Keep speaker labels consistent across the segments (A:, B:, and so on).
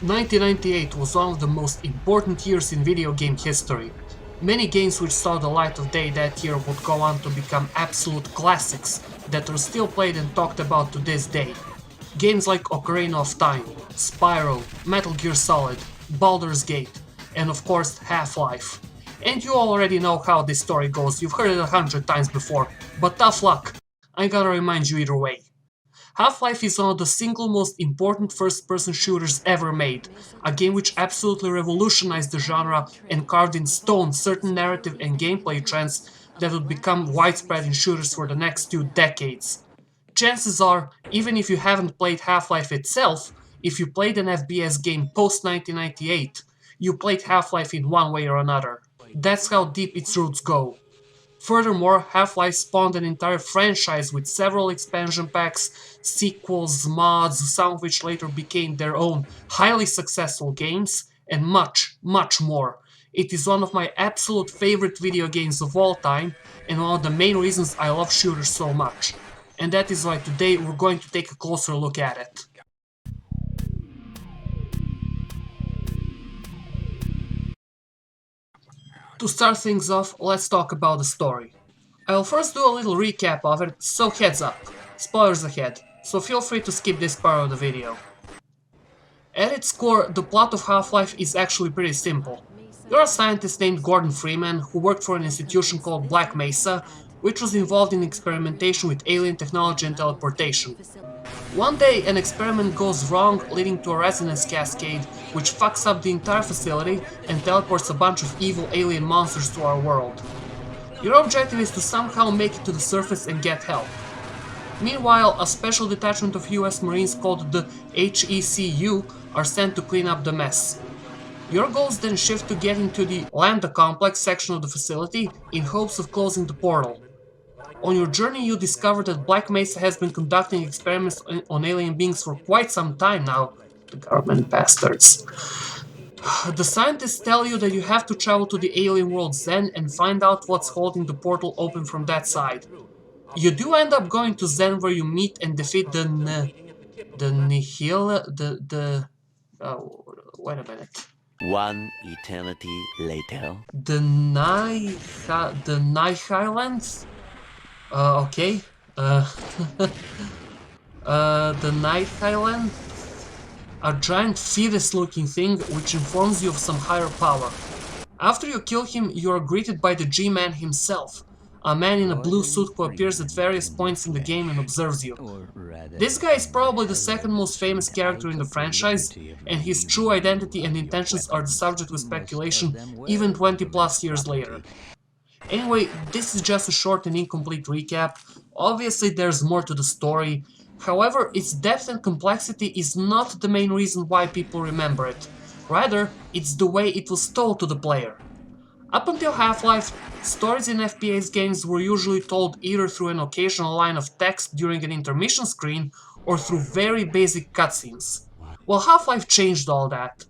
A: 1998 was one of the most important years in video game history. Many games which saw the light of day that year would go on to become absolute classics that are still played and talked about to this day. Games like Ocarina of Time, Spyro, Metal Gear Solid, Baldur's Gate, and of course Half-Life. And you already know how this story goes, you've heard it 100 times before, but tough luck, I gotta remind you either way. Half-Life is one of the single most important first-person shooters ever made, a game which absolutely revolutionized the genre and carved in stone certain narrative and gameplay trends that would become widespread in shooters for the next 2 decades. Chances are, even if you haven't played Half-Life itself, if you played an FPS game post 1998, you played Half-Life in one way or another. That's how deep its roots go. Furthermore, Half-Life spawned an entire franchise with several expansion packs, sequels, mods, some of which later became their own highly successful games, and much, much more. It is one of my absolute favorite video games of all time, and one of the main reasons I love shooters so much. And that is why today we're going to take a closer look at it. To start things off, let's talk about the story. I'll first do a little recap of it, so heads up. Spoilers ahead, so feel free to skip this part of the video. At its core, the plot of Half-Life is actually pretty simple. You're a scientist named Gordon Freeman who worked for an institution called Black Mesa, which was involved in experimentation with alien technology and teleportation. One day, an experiment goes wrong, leading to a resonance cascade, which fucks up the entire facility and teleports a bunch of evil alien monsters to our world. Your objective is to somehow make it to the surface and get help. Meanwhile, a special detachment of US Marines called the HECU are sent to clean up the mess. Your goals then shift to getting to the Lambda Complex section of the facility in hopes of closing the portal. On your journey, you discover that Black Mesa has been conducting experiments on alien beings for quite some time now. The government bastards. The scientists tell you that you have to travel to the alien world Zen and find out what's holding the portal open from that side. You do end up going to Zen where you meet and defeat the wait a minute.
B: One eternity later.
A: The Highlands? Okay. The Night Highland? A giant fetus-looking thing which informs you of some higher power. After you kill him, you are greeted by the G-Man himself, a man in a blue suit who appears at various points in the game and observes you. This guy is probably the second most famous character in the franchise, and his true identity and intentions are the subject of speculation even 20 plus years later. Anyway, this is just a short and incomplete recap. Obviously there's more to the story, however its depth and complexity is not the main reason why people remember it. Rather, it's the way it was told to the player. Up until Half-Life, stories in FPS games were usually told either through an occasional line of text during an intermission screen or through very basic cutscenes. Well, Half-Life changed all that.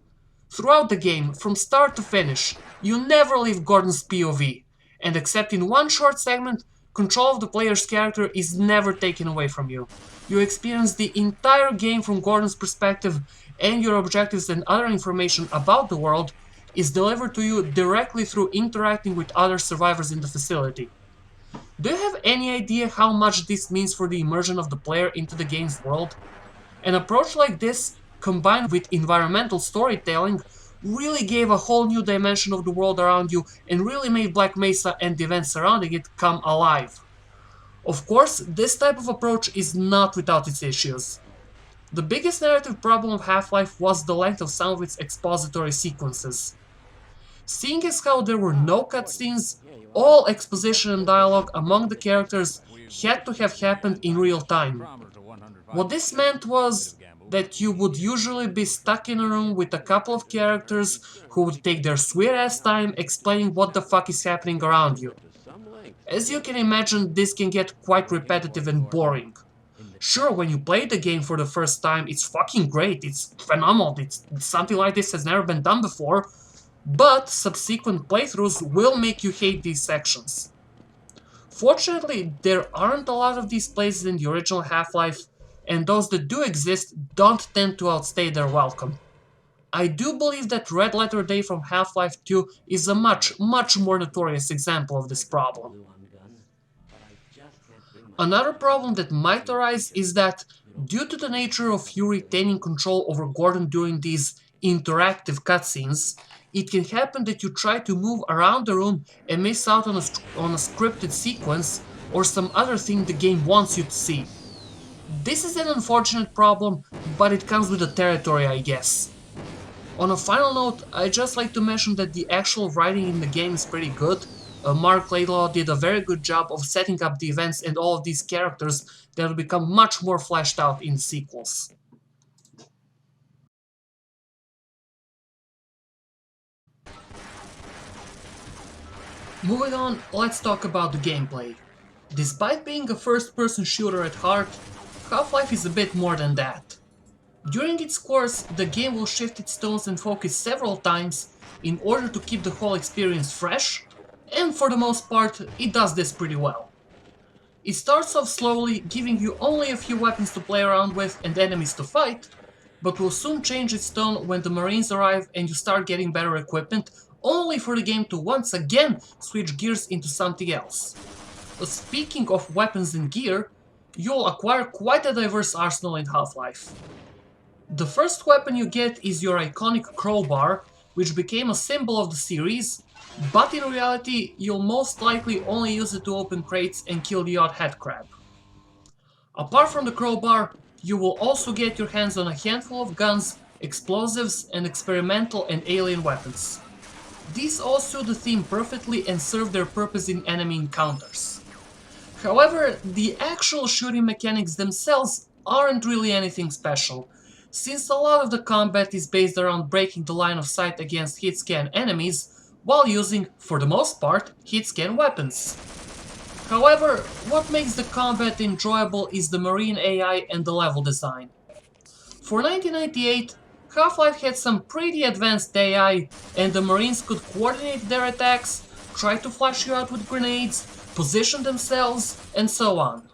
A: Throughout the game, from start to finish, you never leave Gordon's POV, and except in one short segment, control of the player's character is never taken away from you. You experience the entire game from Gordon's perspective, and your objectives and other information about the world is delivered to you directly through interacting with other survivors in the facility. Do you have any idea how much this means for the immersion of the player into the game's world? An approach like this, combined with environmental storytelling, really gave a whole new dimension of the world around you and really made Black Mesa and the events surrounding it come alive. Of course, this type of approach is not without its issues. The biggest narrative problem of Half-Life was the length of some of its expository sequences. Seeing as how there were no cutscenes, all exposition and dialogue among the characters had to have happened in real time. What this meant was that you would usually be stuck in a room with a couple of characters who would take their sweet ass time explaining what the fuck is happening around you. As you can imagine, this can get quite repetitive and boring. Sure, when you play the game for the first time, it's fucking great, it's phenomenal, something like this has never been done before, but subsequent playthroughs will make you hate these sections. Fortunately, there aren't a lot of these places in the original Half-Life, and those that do exist don't tend to outstay their welcome. I do believe that Red Letter Day from Half-Life 2 is a much more notorious example of this problem. Another problem that might arise is that, due to the nature of you retaining control over Gordon during these interactive cutscenes, it can happen that you try to move around the room and miss out on on a scripted sequence or some other thing the game wants you to see. This is an unfortunate problem, but it comes with the territory, I guess. On a final note, I'd just like to mention that the actual writing in the game is pretty good. Mark Laidlaw did a very good job of setting up the events and all of these characters that will become much more fleshed out in sequels. Moving on, let's talk about the gameplay. Despite being a first-person shooter at heart, Half-Life is a bit more than that. During its course, the game will shift its tones and focus several times in order to keep the whole experience fresh, and for the most part, it does this pretty well. It starts off slowly, giving you only a few weapons to play around with and enemies to fight, but will soon change its tone when the Marines arrive and you start getting better equipment, only for the game to once again switch gears into something else. Speaking of weapons and gear, you'll acquire quite a diverse arsenal in Half-Life. The first weapon you get is your iconic crowbar, which became a symbol of the series, but in reality you'll most likely only use it to open crates and kill the odd headcrab. Apart from the crowbar, you will also get your hands on a handful of guns, explosives, and experimental and alien weapons. These all suit the theme perfectly and serve their purpose in enemy encounters. However, the actual shooting mechanics themselves aren't really anything special, since a lot of the combat is based around breaking the line of sight against hit-scan enemies, while using, for the most part, hit-scan weapons. However, what makes the combat enjoyable is the Marine AI and the level design. For 1998, Half-Life had some pretty advanced AI, and the Marines could coordinate their attacks, try to flash you out with grenades, position themselves, and so on.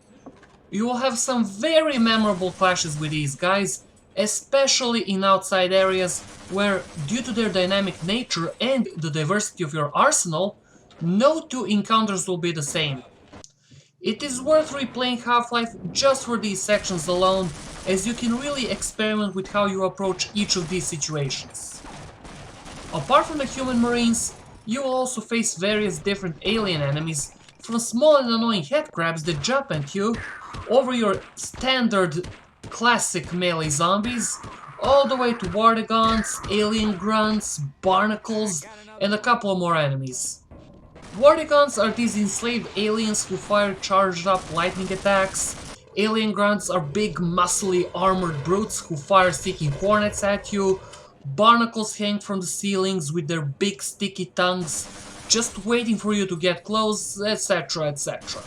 A: You will have some very memorable clashes with these guys, especially in outside areas where, due to their dynamic nature and the diversity of your arsenal, no two encounters will be the same. It is worth replaying Half-Life just for these sections alone, as you can really experiment with how you approach each of these situations. Apart from the human marines, you will also face various different alien enemies, from small and annoying headcrabs that jump at you, over your standard classic melee zombies, all the way to Wardigons, alien grunts, barnacles, and a couple more enemies. Wardigons are these enslaved aliens who fire charged up lightning attacks. Alien grunts are big, muscly, armored brutes who fire seeking hornets at you. Barnacles hang from the ceilings with their big sticky tongues, just waiting for you to get close, etc, etc.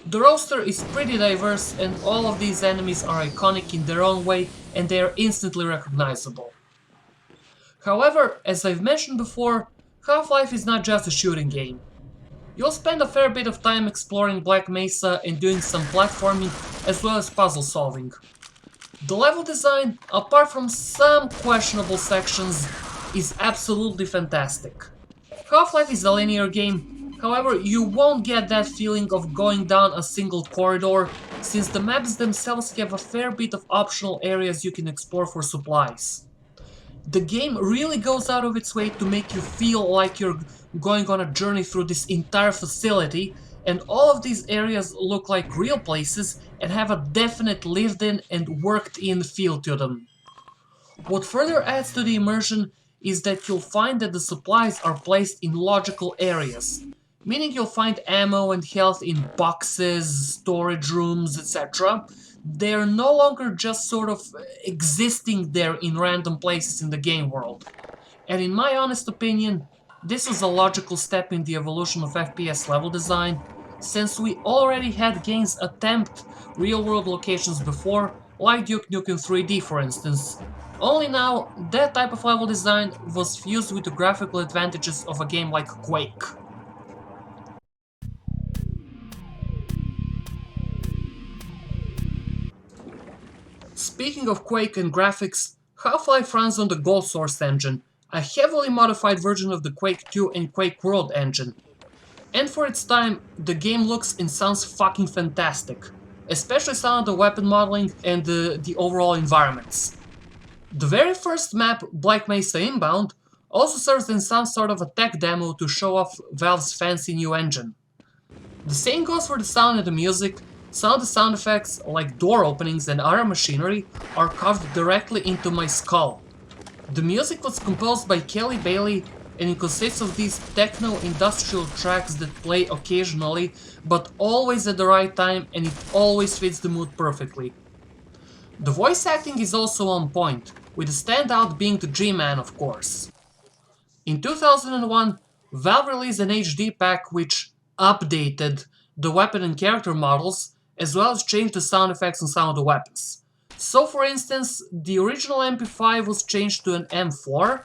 A: The roster is pretty diverse, and all of these enemies are iconic in their own way, and they are instantly recognizable. However, as I've mentioned before, Half-Life is not just a shooting game. You'll spend a fair bit of time exploring Black Mesa and doing some platforming as well as puzzle solving. The level design, apart from some questionable sections, is absolutely fantastic. Half-Life is a linear game, however you won't get that feeling of going down a single corridor, since the maps themselves have a fair bit of optional areas you can explore for supplies. The game really goes out of its way to make you feel like you're going on a journey through this entire facility, and all of these areas look like real places and have a definite lived-in and worked-in feel to them. What further adds to the immersion is that you'll find that the supplies are placed in logical areas, meaning you'll find ammo and health in boxes, storage rooms, etc. They're no longer just sort of existing there in random places in the game world. And in my honest opinion, this was a logical step in the evolution of FPS level design, since we already had games attempt real-world locations before, like Duke Nukem 3D for instance. Only now, that type of level design was fused with the graphical advantages of a game like Quake. Speaking of Quake and graphics, Half-Life runs on the Gold Source engine, a heavily modified version of the Quake 2 and Quake World engine. And for its time, the game looks and sounds fucking fantastic, especially some of the weapon modeling and the overall environments. The very first map, Black Mesa Inbound, also serves in some sort of a tech demo to show off Valve's fancy new engine. The same goes for the sound and the music. Some of the sound effects, like door openings and other machinery, are carved directly into my skull. The music was composed by Kelly Bailey, and it consists of these techno-industrial tracks that play occasionally, but always at the right time, and it always fits the mood perfectly. The voice acting is also on point, with the standout being the G-Man, of course. In 2001, Valve released an HD pack which updated the weapon and character models, as well as changed the sound effects on some of the weapons. So for instance, the original MP5 was changed to an M4,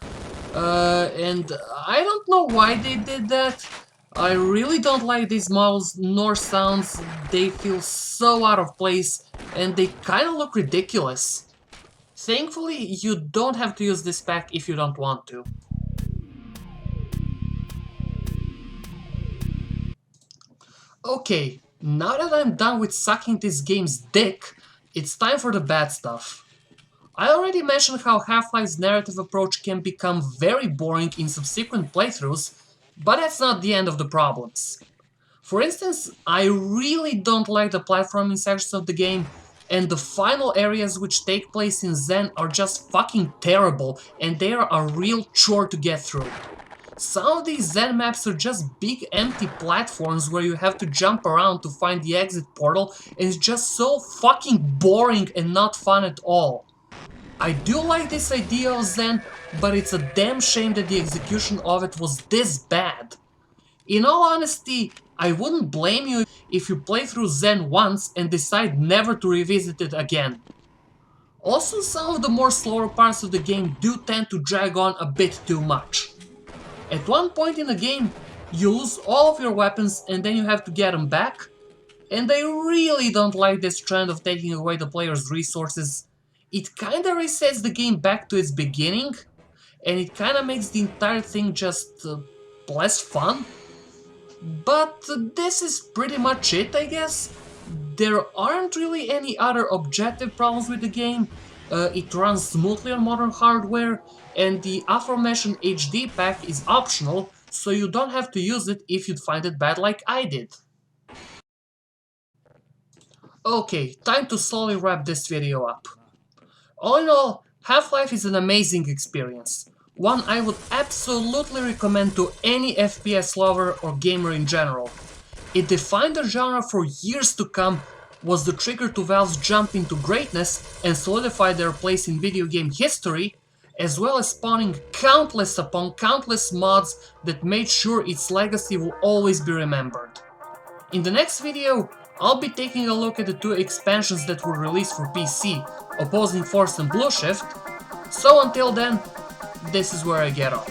A: and I don't know why they did that. I really don't like these models nor sounds. They feel so out of place and they kinda look ridiculous. Thankfully, you don't have to use this pack if you don't want to. Okay, now that I'm done with sucking this game's dick, it's time for the bad stuff. I already mentioned how Half-Life's narrative approach can become very boring in subsequent playthroughs, but that's not the end of the problems. For instance, I really don't like the platforming sections of the game, and the final areas which take place in Zen are just fucking terrible, and they are a real chore to get through. Some of these Zen maps are just big empty platforms where you have to jump around to find the exit portal, and it's just so fucking boring and not fun at all. I do like this idea of Zen, but it's a damn shame that the execution of it was this bad. In all honesty, I wouldn't blame you if you play through Zen once and decide never to revisit it again. Also, some of the more slower parts of the game do tend to drag on a bit too much. At one point in the game, you lose all of your weapons and then you have to get them back, and I really don't like this trend of taking away the player's resources. It kinda resets the game back to its beginning, and it kinda makes the entire thing just less fun. But this is pretty much it, I guess. There aren't really any other objective problems with the game. It runs smoothly on modern hardware, and the aforementioned HD pack is optional, so you don't have to use it if you'd find it bad like I did. Okay, time to slowly wrap this video up. All in all, Half-Life is an amazing experience, one I would absolutely recommend to any FPS lover or gamer in general. It defined the genre for years to come, was the trigger to Valve's jump into greatness and solidified their place in video game history, as well as spawning countless upon countless mods that made sure its legacy will always be remembered. In the next video, I'll be taking a look at the two expansions that were released for PC, Opposing Force and Blue Shift, so until then, this is where I get off.